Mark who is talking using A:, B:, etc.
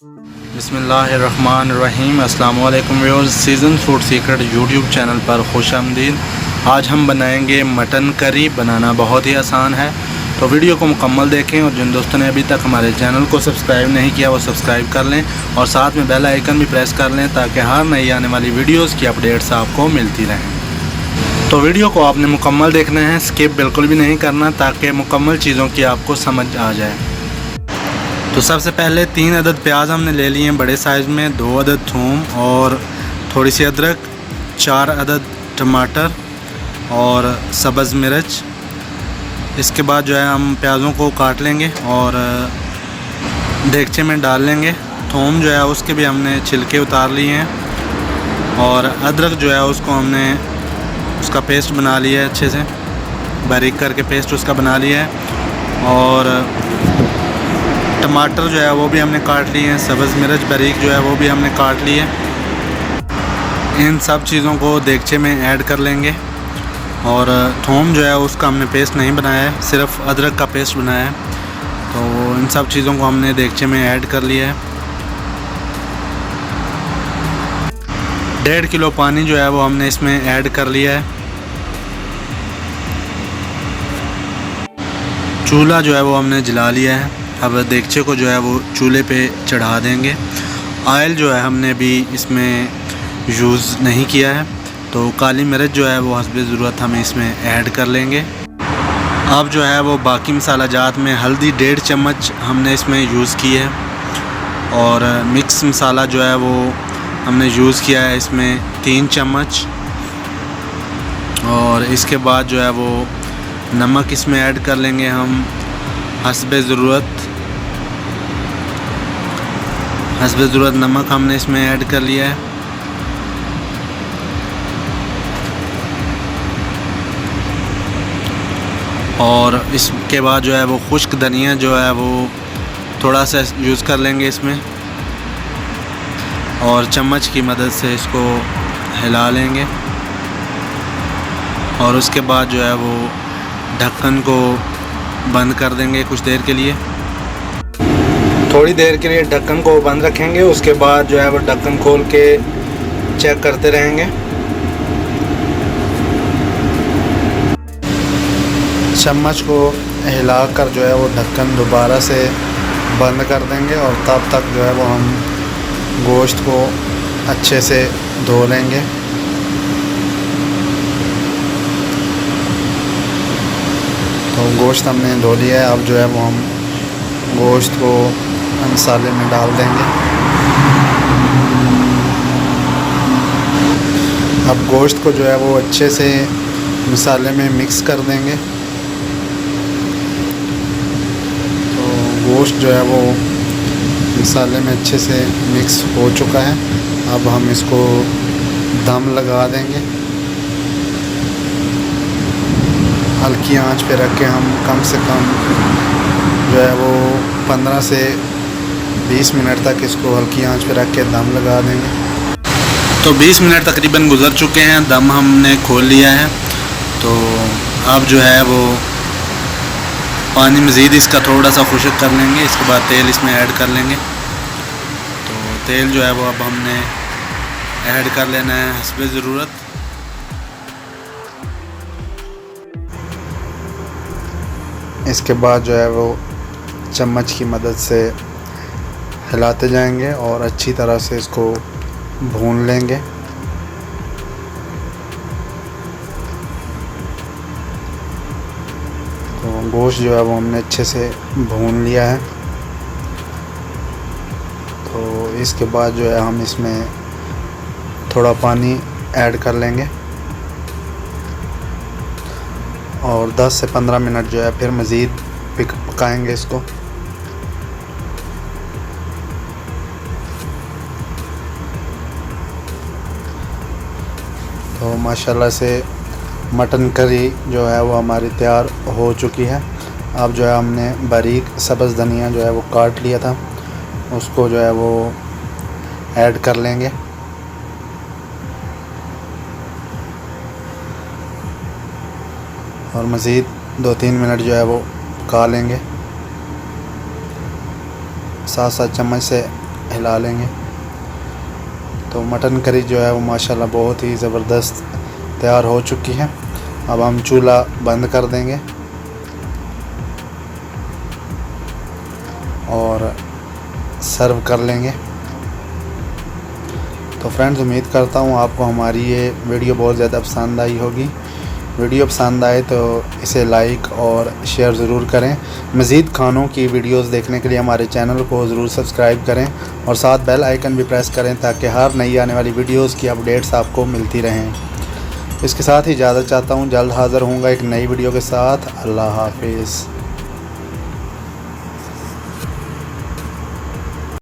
A: बिस्मिल्लाहिर्रहमानिर्रहीम। अस्सलाम वालेकुम viewers, season food secret YouTube channel पर खुशामदीद। आज हम बनाएंगे मटन करी। बनाना बहुत ही आसान है, तो वीडियो को मुकम्मल देखें। और जिन दोस्तों ने अभी तक हमारे चैनल को सब्सक्राइब नहीं किया वो सब्सक्राइब कर लें और साथ में बेल आइकन भी प्रेस कर लें ताकि हर नई आने वाली वीडियोज़ की अपडेट्स आपको मिलती रहें। तो वीडियो को आपने मुकम्मल देखना है, स्किप बिल्कुल भी नहीं करना ताकि मुकम्मल चीज़ों की आपको समझ आ जाए। तो सबसे पहले 3 अदद प्याज हमने ले लिए हैं बड़े साइज़ में, 2 अदद थूम और थोड़ी सी अदरक, 4 अदद टमाटर और सब्ज़ मिर्च। इसके बाद जो है हम प्याज़ों को काट लेंगे और देगचे में डाल लेंगे। थूम जो है उसके भी हमने छिलके उतार लिए हैं और अदरक जो है उसको हमने उसका पेस्ट बना लिया है, अच्छे से बारीक करके पेस्ट उसका बना लिया है। और टमाटर जो है वो भी हमने काट लिए हैं, सब्ज़ मिर्च बारीक जो है वो भी हमने काट लिए। इन सब चीज़ों को देगचे में ऐड कर लेंगे। और थूम जो है उसका हमने पेस्ट नहीं बनाया है, सिर्फ अदरक का पेस्ट बनाया है। तो इन सब चीज़ों को हमने देगचे में ऐड कर लिया है। 1.5 किलो पानी जो है वो हमने इसमें ऐड कर लिया है। चूल्हा जो है वो हमने जला लिया है। अब देगचे को जो है वो चूल्हे पे चढ़ा देंगे। ऑयल जो है हमने भी इसमें यूज़ नहीं किया है, तो काली मिर्च जो है वो हस्बे ज़रूरत हम इसमें ऐड कर लेंगे। अब जो है वो बाकी मसाला जात में हल्दी 1.5 चम्मच हमने इसमें यूज़ की है और मिक्स मसाला जो है वो हमने यूज़ किया है इसमें 3 चम्मच। और इसके बाद जो है वो नमक इसमें ऐड कर लेंगे हम हस्बे ज़रूरत नमक हमने इसमें ऐड कर लिया है। और इसके बाद जो है वो खुश्क धनिया जो है वो थोड़ा सा यूज़ कर लेंगे इसमें और चम्मच की मदद से इसको हिला लेंगे। और उसके बाद जो है वो ढक्कन को बंद कर देंगे कुछ देर के लिए। थोड़ी देर के लिए ढक्कन को बंद रखेंगे, उसके बाद जो है वो ढक्कन खोल के चेक करते रहेंगे। चम्मच को हिलाकर जो है वो ढक्कन दोबारा से बंद कर देंगे और तब तक जो है वो हम गोश्त को अच्छे से धो लेंगे। तो गोश्त हमने धो लिया है। अब जो है वो हम गोश्त को मसाले में डाल देंगे। अब गोश्त को जो है वो अच्छे से मसाले में मिक्स कर देंगे। तो गोश्त जो है वो मसाले में अच्छे से मिक्स हो चुका है। अब हम इसको दम लगा देंगे। हल्की आंच पे रख के हम कम से कम जो है वो 15 से 20 मिनट तक इसको हल्की आंच पे रख के दम लगा देंगे। तो 20 मिनट तकरीबन गुज़र चुके हैं, दम हमने खोल लिया है। तो अब जो है वो पानी मज़ीद इसका थोड़ा सा खुश्क कर लेंगे। इसके बाद तेल इसमें ऐड कर लेंगे। तो तेल जो है वो अब हमने ऐड कर लेना है हस्बे ज़रूरत। इसके बाद जो है वो चम्मच की मदद से हिलाते जाएंगे और अच्छी तरह से इसको भून लेंगे। तो गोश्त जो है वो हमने अच्छे से भून लिया है। तो इसके बाद जो है हम इसमें थोड़ा पानी ऐड कर लेंगे और 10 से 15 मिनट जो है फिर मज़ीद पकाएंगे इसको। तो माशाल्लाह से मटन करी जो है वो हमारी तैयार हो चुकी है। अब जो है हमने बारीक सब्ज़ धनिया जो है वो काट लिया था, उसको जो है वो ऐड कर लेंगे। और मज़ीद 2-3 मिनट जो है वो पका लेंगे। साथ साथ चम्मच से हिला लेंगे। तो मटन करी जो है वो माशाल्लाह बहुत ही ज़बरदस्त तैयार हो चुकी है। अब हम चूल्हा बंद कर देंगे और सर्व कर लेंगे। तो फ्रेंड्स, उम्मीद करता हूँ आपको हमारी ये वीडियो बहुत ज़्यादा पसंद आई होगी। वीडियो पसंद आए तो इसे लाइक और शेयर ज़रूर करें। मज़ीद खानों की वीडियोस देखने के लिए हमारे चैनल को ज़रूर सब्सक्राइब करें और साथ बेल आइकन भी प्रेस करें ताकि हर नई आने वाली वीडियोस की अपडेट्स आपको मिलती रहें। इसके साथ ही इजाज़त चाहता हूँ, जल्द हाज़िर होऊंगा एक नई वीडियो के साथ। अल्लाह हाफिज़।